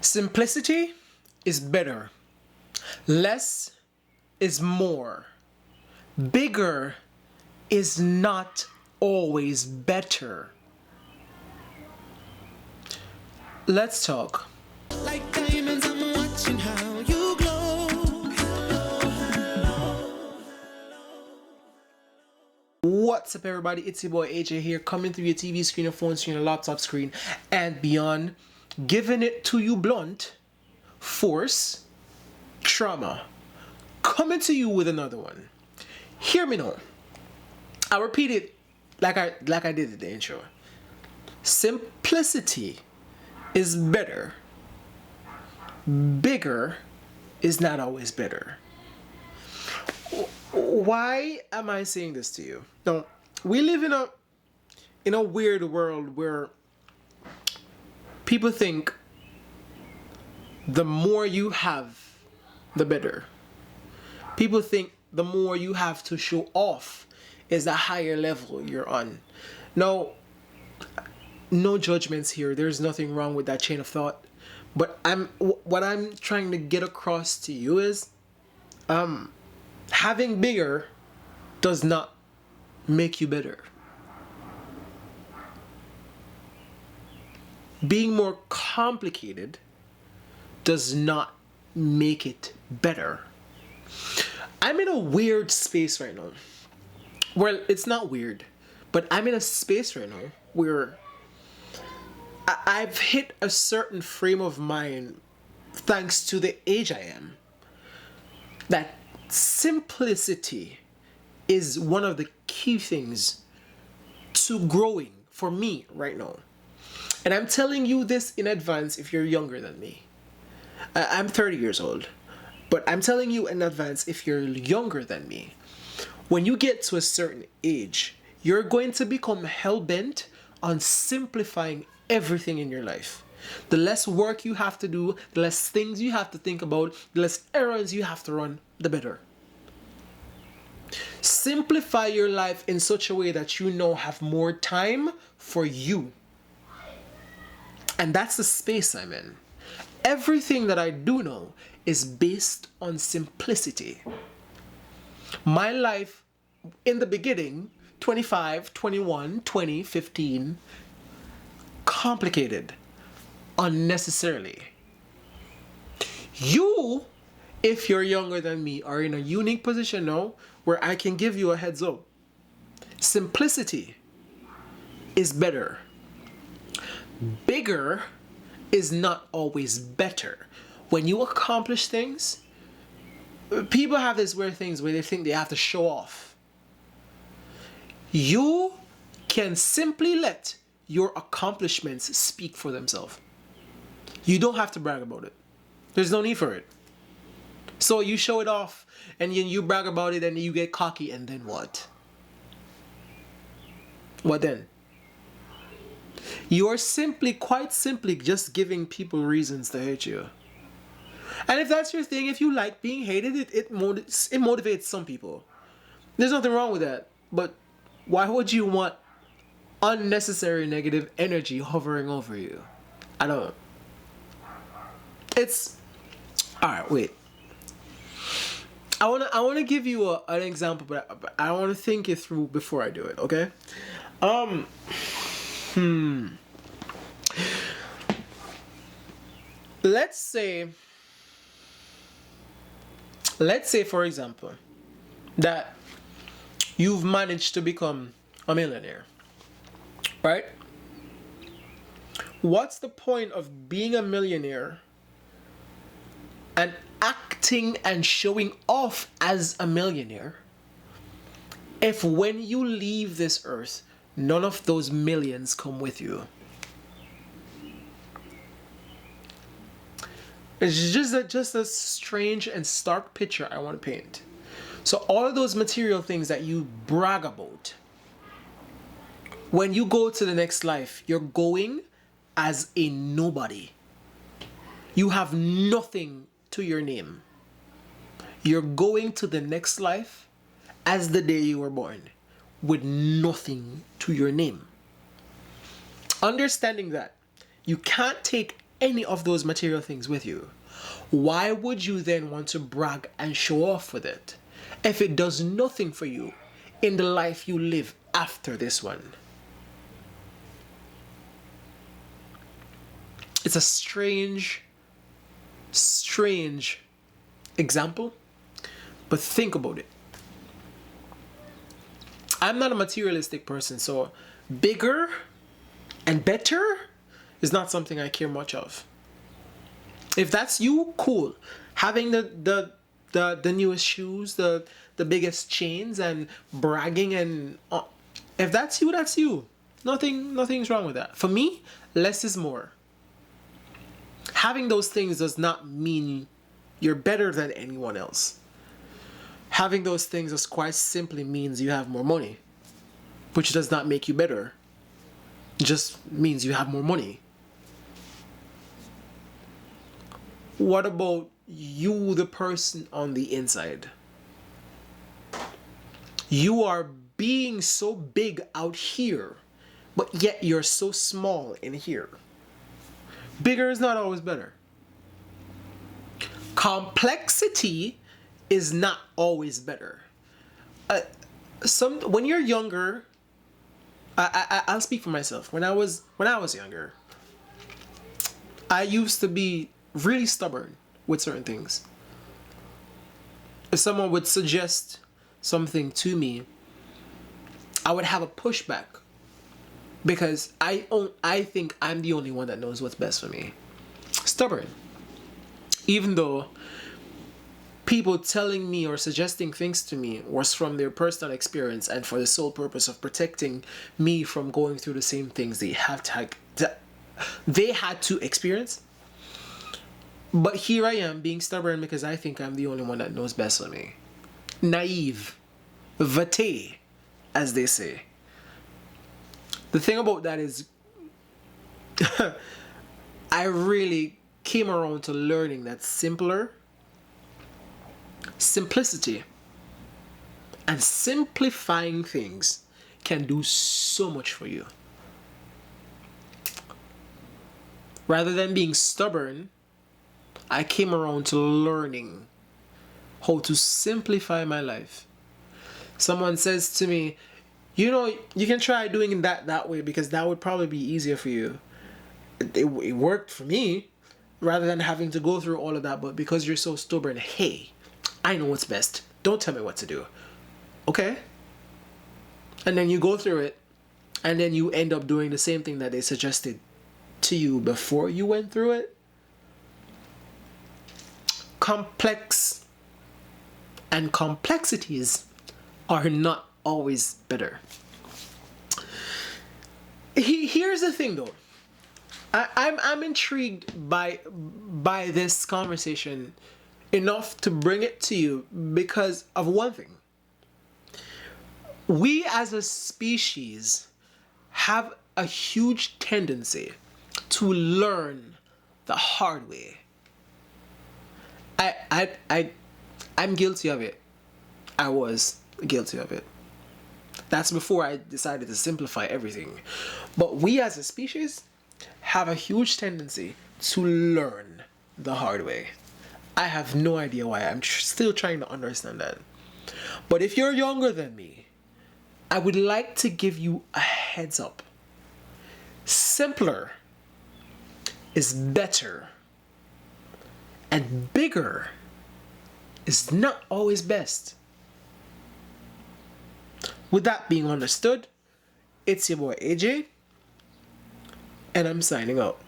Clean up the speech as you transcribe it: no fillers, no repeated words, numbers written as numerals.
Simplicity is better. Less is more. Bigger is not always better. Let's talk. Like diamonds, I'm watching how you glow. What's up, everybody? It's your boy AJ here, coming through your TV screen, your phone screen, your laptop screen, and beyond, giving it to you blunt, force, trauma. Coming to you with another one. Hear me now. I'll repeat it like I did in the intro. Simplicity is better. Bigger is not always better. Why am I saying this to you? No, we live in a weird world where people think the more you have, the better. People think the more you have to show off is the higher level you're on. No, no judgments here. There's nothing wrong with that chain of thought. But what I'm trying to get across to you is having bigger does not make you better. Being more complicated does not make it better. I'm in a weird space right now. Well, it's not weird, but I'm in a space right now where I've hit a certain frame of mind thanks to the age I am. That simplicity is one of the key things to growing for me right now. And I'm telling you this in advance if you're younger than me. I'm 30 years old, but I'm telling you in advance if you're younger than me. When you get to a certain age, you're going to become hell-bent on simplifying everything in your life. The less work you have to do, the less things you have to think about, the less errands you have to run, the better. Simplify your life in such a way that you now have more time for you. And that's the space I'm in. Everything that I do now is based on simplicity. My life in the beginning, 25, 21, 20, 15, complicated unnecessarily. You, if you're younger than me, are in a unique position now where I can give you a heads up. Simplicity is better. Bigger is not always better. When you accomplish things, people have this weird things where they think they have to show off. You can simply let your accomplishments speak for themselves. You don't have to brag about it. There's no need for it. So you show it off and you brag about it and you get cocky, and then what? What then? You're quite simply just giving people reasons to hate you. And if that's your thing, if you like being hated, it motivates some people. There's nothing wrong with that. But why would you want unnecessary negative energy hovering over you? I don't. It's alright. Wait. I wanna give you an example, but I want to think it through before I do it. Okay. Let's say for example that you've managed to become a millionaire, right? What's the point of being a millionaire and acting and showing off as a millionaire if when you leave this earth, none of those millions come with you? It's just a strange and stark picture I want to paint. So all of those material things that you brag about, when you go to the next life, you're going as a nobody. You have nothing to your name. You're going to the next life as the day you were born, with nothing to your name. Understanding that you can't take any of those material things with you, why would you then want to brag and show off with it if it does nothing for you in the life you live after this one? It's a strange example, but think about it. I'm not a materialistic person, so bigger and better is not something I care much of. If that's you, cool. Having the newest shoes, the biggest chains, and bragging, and if that's you, that's you. Nothing's wrong with that. For me, less is more. Having those things does not mean you're better than anyone else. Having those things just quite simply means you have more money, which does not make you better. It just means you have more money. What about you, the person on the inside? You are being so big out here, but yet you're so small in here. Bigger is not always better. Complexity is not always better. When you're younger, I'll speak for myself. When I was younger, I used to be really stubborn with certain things. If someone would suggest something to me, I would have a pushback because I think I'm the only one that knows what's best for me. Stubborn. Even though people telling me or suggesting things to me was from their personal experience and for the sole purpose of protecting me from going through the same things they had to experience. But here I am being stubborn because I think I'm the only one that knows best for me. Naive. Vate, as they say. The thing about that is I really came around to learning that simplicity and simplifying things can do so much for you. Rather than being stubborn, I came around to learning how to simplify my life. Someone says to me, you can try doing it that way because that would probably be easier for you. It worked for me rather than having to go through all of that, but because you're so stubborn, hey, I know what's best. Don't tell me what to do. Okay? And then you go through it, and then you end up doing the same thing that they suggested to you before you went through it. Complex and complexities are not always better. Here's the thing though. I'm intrigued by this conversation enough to bring it to you because of one thing. We as a species have a huge tendency to learn the hard way. I'm guilty of it. I was guilty of it. That's before I decided to simplify everything. But we as a species have a huge tendency to learn the hard way. I have no idea why. I'm still trying to understand that. But if you're younger than me, I would like to give you a heads up. Simpler is better. And bigger is not always best. With that being understood, it's your boy AJ, and I'm signing out.